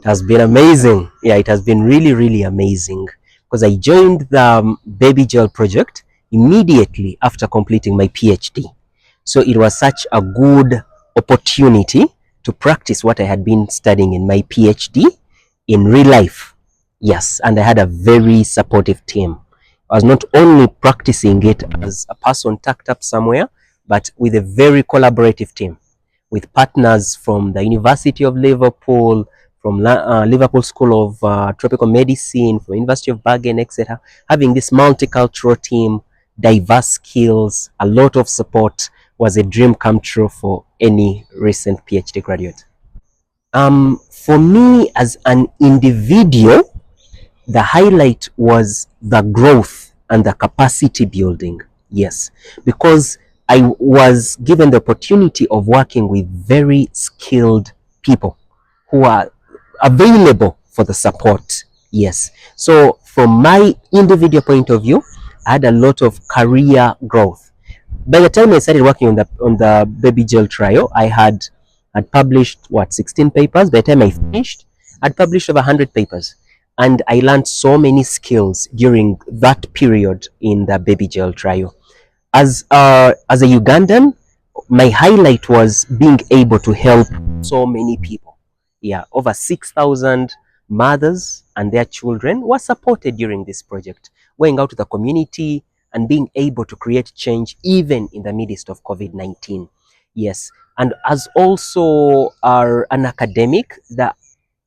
It has been amazing. Yeah, it has been really, really amazing because I joined the BabyGel project immediately after completing my PhD. So it was such a good opportunity to practice what I had been studying in my PhD in real life. Yes, and I had a very supportive team. I was not only practicing it as a person tucked up somewhere, but with a very collaborative team, with partners from the University of Liverpool, from Liverpool School of Tropical Medicine, from University of Bergen, etc. Having this multicultural team, diverse skills, a lot of support was a dream come true for any recent PhD graduate. For me as an individual, the highlight was the growth and the capacity building. Yes, because I was given the opportunity of working with very skilled people who are available for the support. Yes. So from my individual point of view, I had a lot of career growth. By the time I started working on the BabyGel trial, I had published 16 papers. By the time I finished, I'd published over 100 papers, and I learned so many skills during that period in the BabyGel trial. As a Ugandan, my highlight was being able to help so many people. Yeah, over 6,000 mothers and their children were supported during this project, going out to the community and being able to create change even in the midst of COVID-19. Yes, and as also an academic, the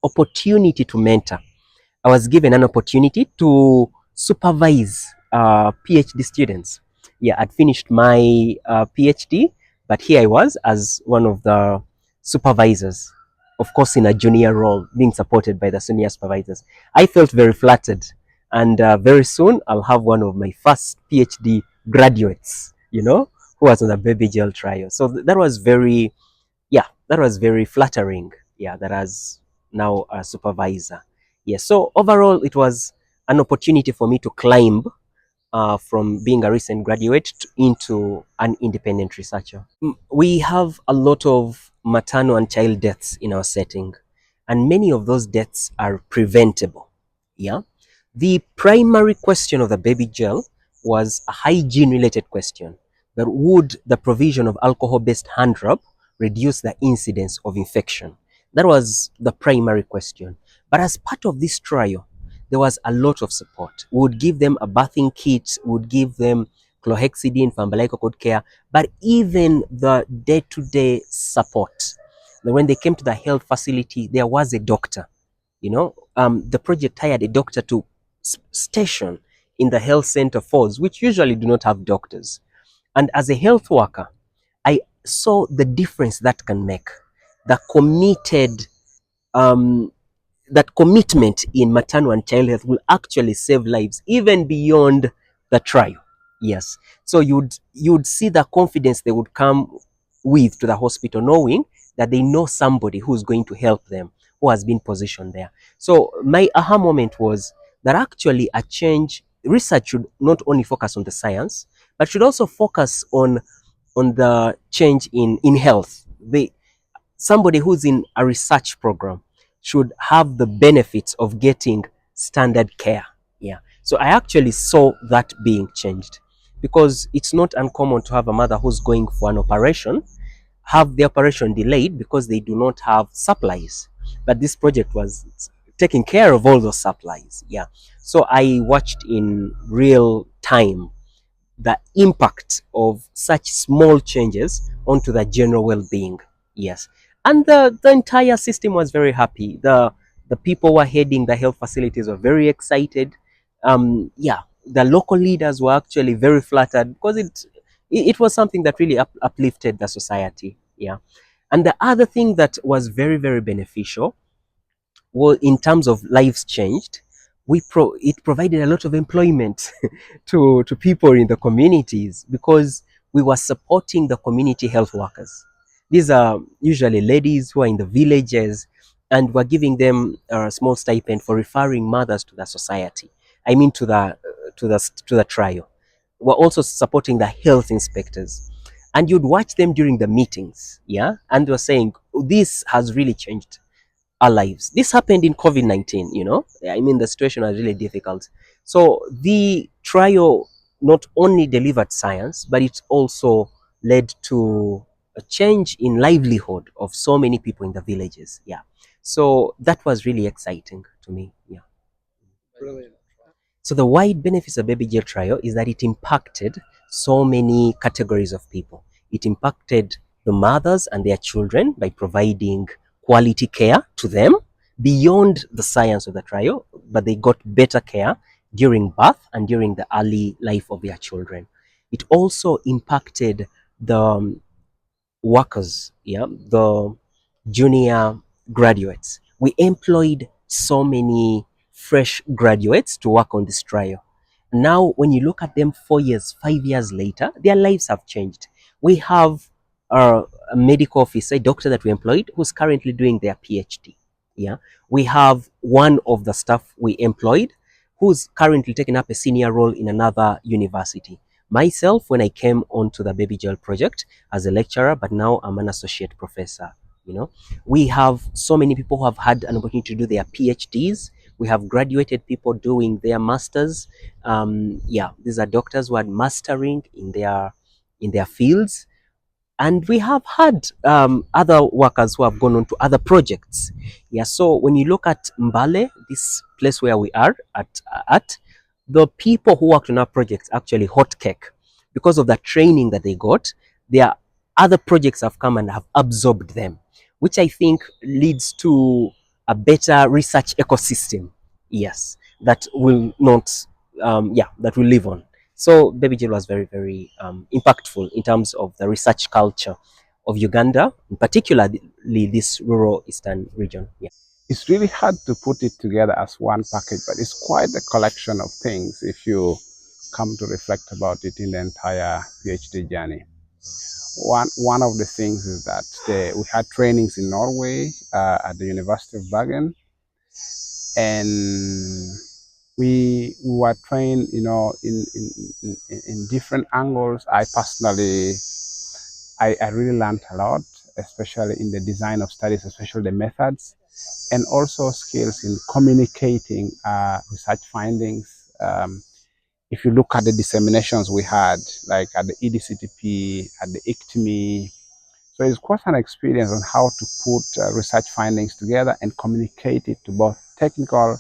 opportunity to mentor. I was given an opportunity to supervise PhD students. Yeah, I'd finished my PhD, but here I was as one of the supervisors, of course, in a junior role, being supported by the senior supervisors. I felt very flattered, and very soon I'll have one of my first PhD graduates, who was on the BabyGel trial. So that was that was very flattering. Yeah, that as now a supervisor. Yes. So overall, it was an opportunity for me to climb from being a recent graduate into an independent researcher. We have a lot of maternal and child deaths in our setting, and many of those deaths are preventable. Yeah. The primary question of the BabyGel was a hygiene-related question: that would the provision of alcohol-based hand rub reduce the incidence of infection? That was the primary question. But as part of this trial, there was a lot of support. We would give them a bathing kit, we would give them chlorhexidine for umbilical cord care, but even the day-to-day support. When they came to the health facility, there was a doctor. The project hired a doctor to station in the health center force, which usually do not have doctors. And as a health worker, I saw the difference that can make. The that commitment in maternal and child health will actually save lives even beyond the trial. Yes. So you'd see the confidence they would come with to the hospital, knowing that they know somebody who's going to help them, who has been positioned there. So my aha moment was that actually a change research should not only focus on the science, but should also focus on the change in health. Somebody who's in a research program should have the benefits of getting standard care. Yeah. So I actually saw that being changed, because it's not uncommon to have a mother who's going for an operation, have the operation delayed because they do not have supplies. But this project was taking care of all those supplies. Yeah. So I watched in real time the impact of such small changes onto the general well-being. Yes. And the entire system was very happy. The people who were heading the health facilities were very excited. Yeah, the local leaders were actually very flattered, because it was something that really uplifted the society. Yeah. And the other thing that was very, very beneficial, well, in terms of lives changed, it provided a lot of employment to people in the communities, because we were supporting the community health workers. These are usually ladies who are in the villages, and we're giving them a small stipend for referring mothers to the society. I mean, to the trial. We're also supporting the health inspectors, and you'd watch them during the meetings, yeah, and we're saying, this has really changed. our lives. This happened in COVID-19, you know. I mean, the situation was really difficult. So the trial not only delivered science, but it also led to a change in livelihood of so many people in the villages. Yeah. So that was really exciting to me. Yeah. So the wide benefits of baby gel trial is that it impacted so many categories of people. It impacted the mothers and their children by providing quality care to them beyond the science of the trial, but they got better care during birth and during the early life of their children. It also impacted the workers, yeah, the junior graduates. We employed so many fresh graduates to work on this trial. Now, when you look at them 4 years, 5 years later, their lives have changed. We have a medical officer, a doctor that we employed, who's currently doing their PhD. Yeah, we have one of the staff we employed who's currently taking up a senior role in another university. Myself, when I came onto the Baby Gel project as a lecturer, but now I'm an associate professor. You know, we have so many people who have had an opportunity to do their PhDs. We have graduated people doing their masters. Yeah, these are doctors who are mastering in their fields. And we have had other workers who have gone on to other projects. Yeah, so when you look at Mbale, this place where we are at, the people who worked on our projects actually hot cake because of the training that they got. Their other projects have come and have absorbed them, which I think leads to a better research ecosystem. Yes, that will not, yeah, that will live on. So Baby Jill was very, very impactful in terms of the research culture of Uganda, particularly this rural eastern region. Yeah. It's really hard to put it together as one package, but it's quite a collection of things if you come to reflect about it in the entire PhD journey. One of the things is that we had trainings in Norway at the University of Bergen, and we were trained, you know, in different angles. I personally, I really learned a lot, especially in the design of studies, especially the methods, and also skills in communicating research findings. If you look at the disseminations we had, like at the EDCTP, at the ICTME, so it's quite an experience on how to put research findings together and communicate it to both technical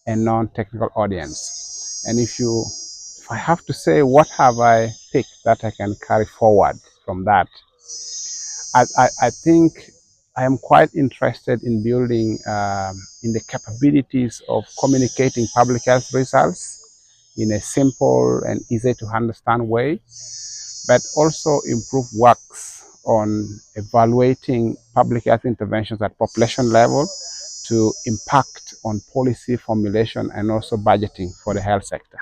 and non-technical audience. And if I have to say, what have I picked that I can carry forward from that? I think I am quite interested in building in the capabilities of communicating public health results in a simple and easy to understand way, but also improve works on evaluating public health interventions at population level to impact on policy formulation and also budgeting for the health sector.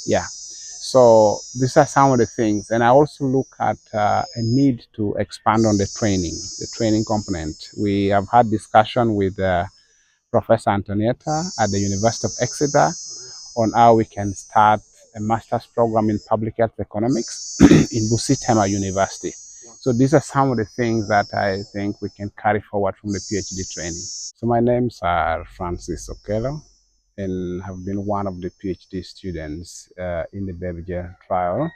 Yeah. So these are some of the things. And I also look at a need to expand on the training component. We have had discussion with Professor Antonietta at the University of Exeter on how we can start a master's program in public health economics in Busitema University. So these are some of the things that I think we can carry forward from the PhD training. So my names are Francis Okello, and have been one of the PhD students in the BabyGel trial.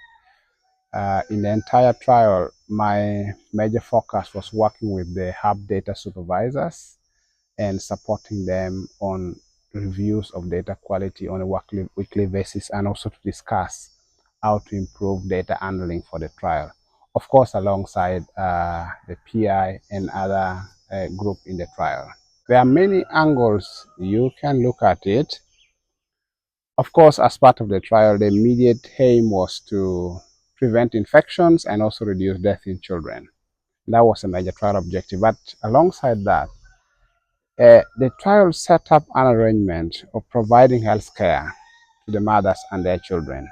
In the entire trial, my major focus was working with the hub data supervisors and supporting them on reviews of data quality on a weekly basis, and also to discuss how to improve data handling for the trial. Of course, alongside the PI and other group in the trial. There are many angles you can look at it. Of course, as part of the trial, the immediate aim was to prevent infections and also reduce death in children. That was a major trial objective. But alongside that, the trial set up an arrangement of providing health care to the mothers and their children,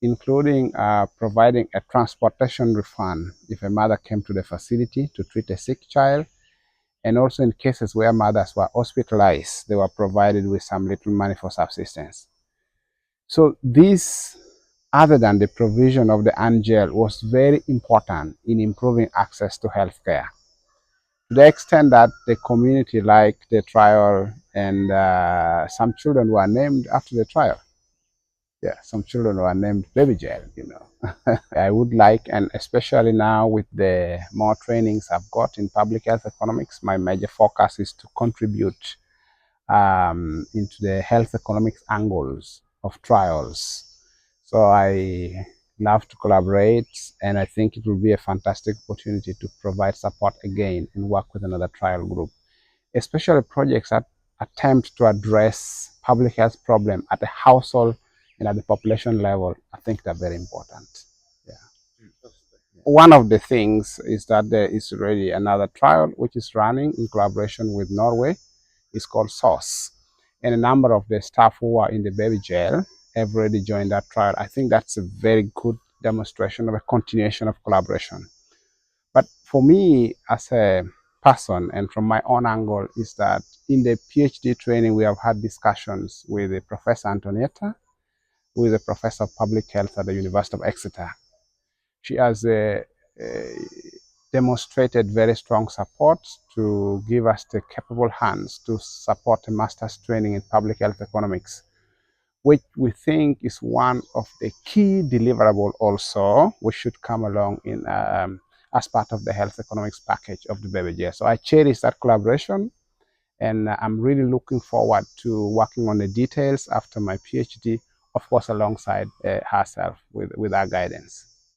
including providing a transportation refund if a mother came to the facility to treat a sick child, and also in cases where mothers were hospitalized, they were provided with some little money for subsistence. So this, other than the provision of the angel, was very important in improving access to healthcare. to the extent that the community liked the trial, and some children were named after the trial. Yeah, some children were named BabyGel, you know. I would like, and especially now with the more trainings I've got in public health economics, my major focus is to contribute into the health economics angles of trials. So I love to collaborate, and I think it will be a fantastic opportunity to provide support again and work with another trial group, especially projects that attempt to address public health problem at the household and at the population level. I think they're very important. Yeah. One of the things is that there is already another trial which is running in collaboration with Norway. It's called SOS. And a number of the staff who are in the BabyGel have already joined that trial. I think that's a very good demonstration of a continuation of collaboration. But for me, as a person and from my own angle, is that in the PhD training, we have had discussions with Professor Antonietta, who is a professor of public health at the University of Exeter. She has demonstrated very strong support to give us the capable hands to support a master's training in public health economics, which we think is one of the key deliverable also, which should come along in as part of the health economics package of the BabyGel. So I cherish that collaboration, and I'm really looking forward to working on the details after my PhD, of course, alongside herself with our guidance.